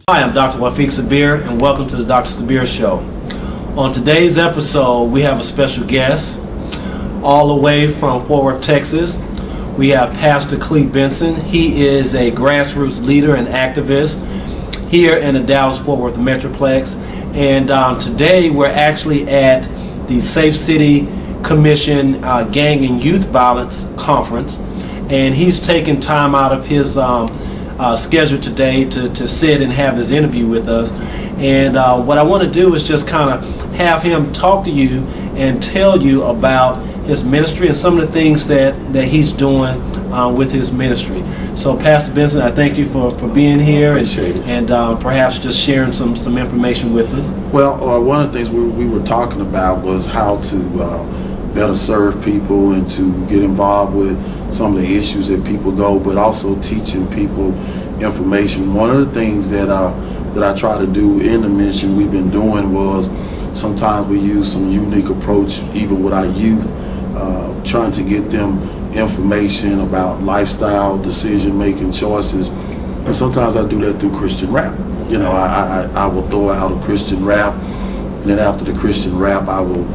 Hi, I'm Dr. Wafiq Sabir, and welcome to the Dr. Sabir Show. On today's episode, we have a special guest, all the way from Fort Worth, Texas. We have Pastor Cle Benson. He is a grassroots leader and activist here in the Dallas-Fort Worth Metroplex. And today we're actually at the Safe City Commission Gang and Youth Violence Conference. And he's taken time out of his schedule today to sit and have this interview with us. And what I want to do is just kind of have him talk to you and tell you about his ministry and some of the things that he's doing with his ministry. So Pastor Benson, I thank you for being here. Appreciate it. And perhaps just sharing some information with us. Well, one of the things we were talking about was how to better serve people and to get involved with some of the issues that people go, but also teaching people information. One of the things that I try to do in the mission we've been doing was sometimes we use some unique approach even with our youth, trying to get them information about lifestyle, decision-making choices. And sometimes I do that through Christian rap. You know, I will throw out a Christian rap, and then after the Christian rap, I will,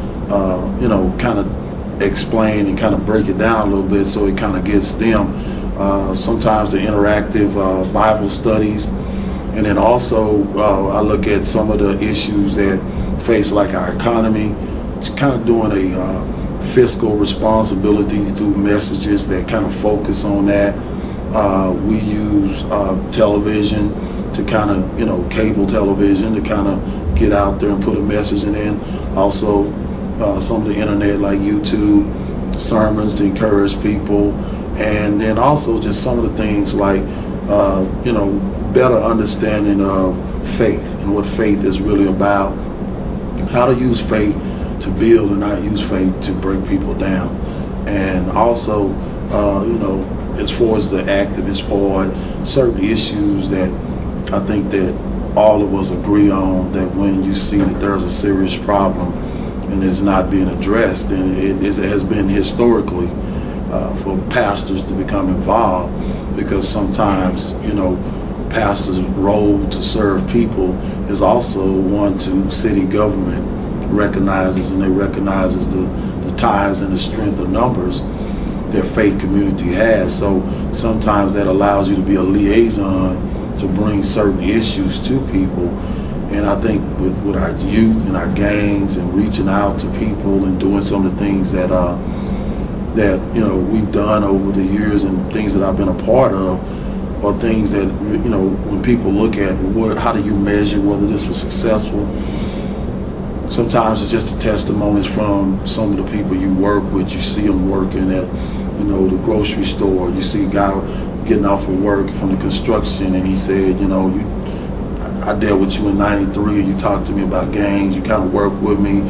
kind of explain and kind of break it down a little bit so it kind of gets them. Sometimes the interactive Bible studies, and then also I look at some of the issues that face like our economy. It's kind of doing a fiscal responsibility through messages that kind of focus on that. We use television to kind of, cable television to kind of get out there and put a message in. Also, some of the internet like YouTube, sermons to encourage people, and then also just some of the things like, better understanding of faith and what faith is really about, how to use faith to build and not use faith to break people down. And also, as far as the activist part, certain issues that I think that all of us agree on, that when you see that there's a serious problem and it's not being addressed, and it has been historically for pastors to become involved, because sometimes, pastors' role to serve people is also one to city government recognizes, and they recognizes the ties and the strength of numbers their faith community has. So sometimes that allows you to be a liaison to bring certain issues to people. And I think with our youth and our gangs and reaching out to people and doing some of the things that we've done over the years and things that I've been a part of, or things that, when people look at how do you measure whether this was successful, sometimes it's just the testimonies from some of the people you work with. You see them working at, the grocery store. You see a guy getting off of work from the construction, and he said, I dealt with you in '93, and you talked to me about gangs. You kind of worked with me,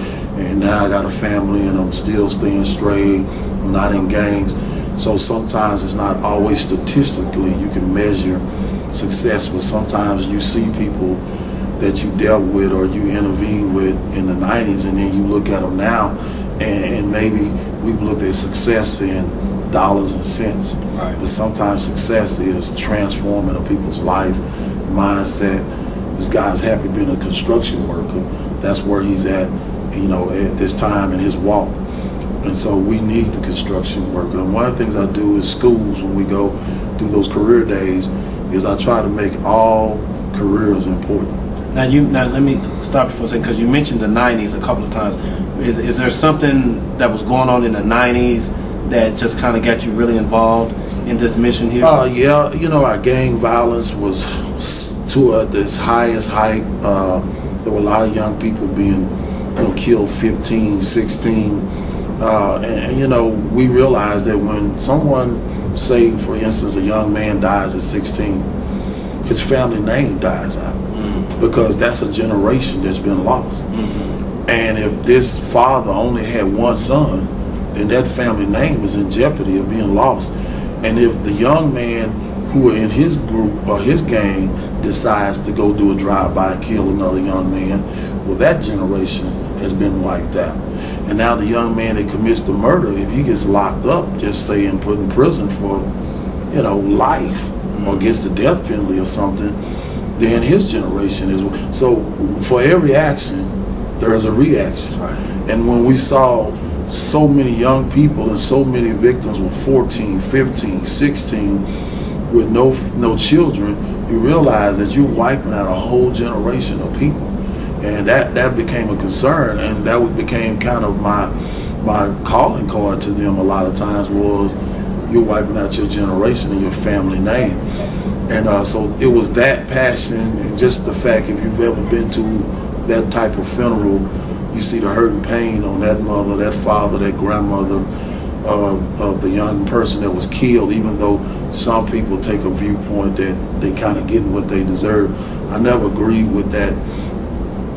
and now I got a family, and I'm still staying straight. I'm not in gangs. So sometimes it's not always statistically you can measure success, but sometimes you see people that you dealt with or you intervened with in the 90s, and then you look at them now, and maybe we've looked at success in dollars and cents. Right. But sometimes success is transforming a people's life, mindset. This guy's happy being a construction worker. That's where he's at, at this time in his walk. And so we need the construction worker. And one of the things I do is schools, when we go through those career days, is I try to make all careers important. Now let me stop you for a second, because you mentioned the 90s a couple of times. Is there something that was going on in the 90s that just kind of got you really involved in this mission here? Yeah, our gang violence was to its highest height. There were a lot of young people being killed 15, 16. And we realized that when someone, say for instance, a young man dies at 16, his family name dies out. Because that's a generation that's been lost. Mm-hmm. And if this father only had one son, then that family name is in jeopardy of being lost. And if the young man who are in his group or his gang decides to go do a drive-by and kill another young man, well, that generation has been wiped out. And now the young man that commits the murder, if he gets locked up, just say, and put in prison for, life, or gets the death penalty or something, then his generation is. So for every action, there is a reaction. Right. And when we saw so many young people and so many victims with 14, 15, 16 with no children, you realize that you're wiping out a whole generation of people. And that became a concern, and that became kind of my calling card to them a lot of times was, you're wiping out your generation and your family name. And so it was that passion, and just the fact, if you've ever been to that type of funeral, you see the hurt and pain on that mother, that father, that grandmother of the young person that was killed, even though some people take a viewpoint that they kind of getting what they deserve. I never agreed with that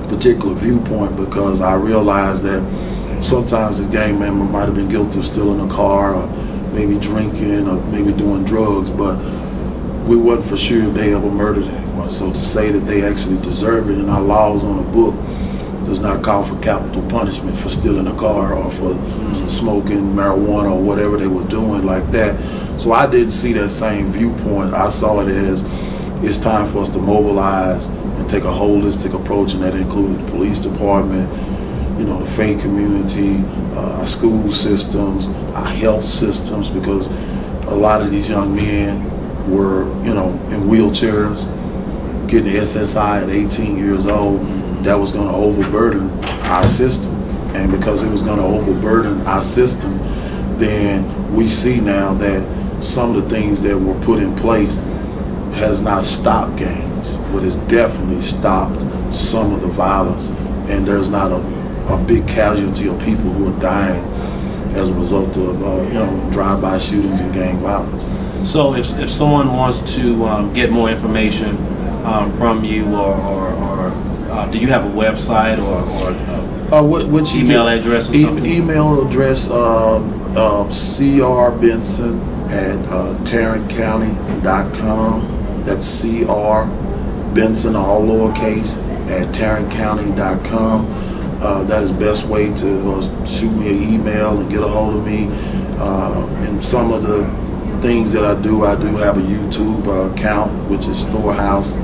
particular viewpoint, because I realized that sometimes this gang member might have been guilty of stealing a car, or maybe drinking, or maybe doing drugs, but we wasn't for sure if they ever murdered anyone. So to say that they actually deserve it, and our laws on the book does not call for capital punishment for stealing a car or for smoking marijuana or whatever they were doing like that. So I didn't see that same viewpoint. I saw it as, it's time for us to mobilize and take a holistic approach, and that included the police department, the faith community, our school systems, our health systems, because a lot of these young men were, in wheelchairs, getting SSI at 18 years old. That was going to overburden our system. And because it was going to overburden our system, then we see now that some of the things that were put in place has not stopped gangs, but it's definitely stopped some of the violence. And there's not a big casualty of people who are dying as a result of drive-by shootings and gang violence. So if someone wants to get more information from you, or do you have a website or what email address or something? Email address, Cr Benson at tarrantcounty.com. That's Cr Benson, all lowercase, at tarrantcounty.com. That is best way to shoot me an email and get a hold of me. And some of the things that I do have a YouTube account, which is Storehouse,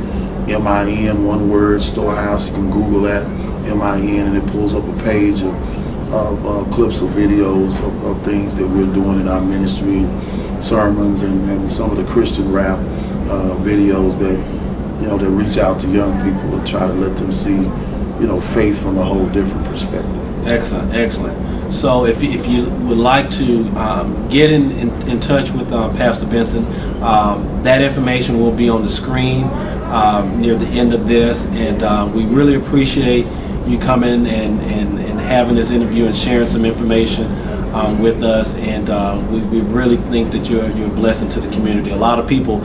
MIN, one word, Storehouse. You can Google that, MIN, and it pulls up a page of clips of videos of things that we're doing in our ministry, sermons, and some of the Christian rap videos that that reach out to young people and try to let them see faith from a whole different perspective. Excellent. So if you would like to get in touch with Pastor Benson, that information will be on the screen near the end of this, and we really appreciate you coming and having this interview and sharing some information with us, and we really think that you're a blessing to the community. A lot of people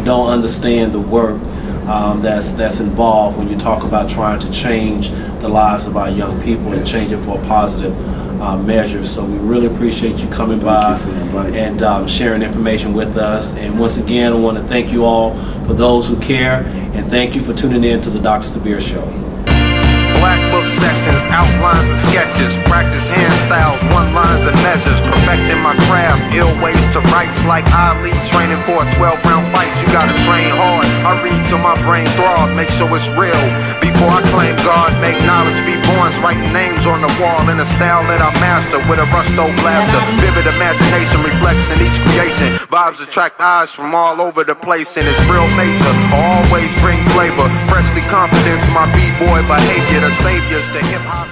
don't understand the work that's involved when you talk about trying to change the lives of our young people and change it for a positive measure. So we really appreciate you coming by and sharing information with us. And once again, I want to thank you all for those who care, and thank you for tuning in to the Dr. Sabir Show. Black book sessions, outlines and sketches, practice hand styles, one-lines and measures, perfecting my craft, ill ways to rights like Ali, training for a 12-round fight, you gotta train hard. I read till my brain throb, make sure it's real. Before I claim God, make knowledge be born, writing names on the wall in a style that I master with a rusto blaster. Vivid imagination reflects in each creation. Vibes attract eyes from all over the place, and it's real major. I always bring flavor, freshly confidence, my b-boy behavior, the saviors to hip-hop.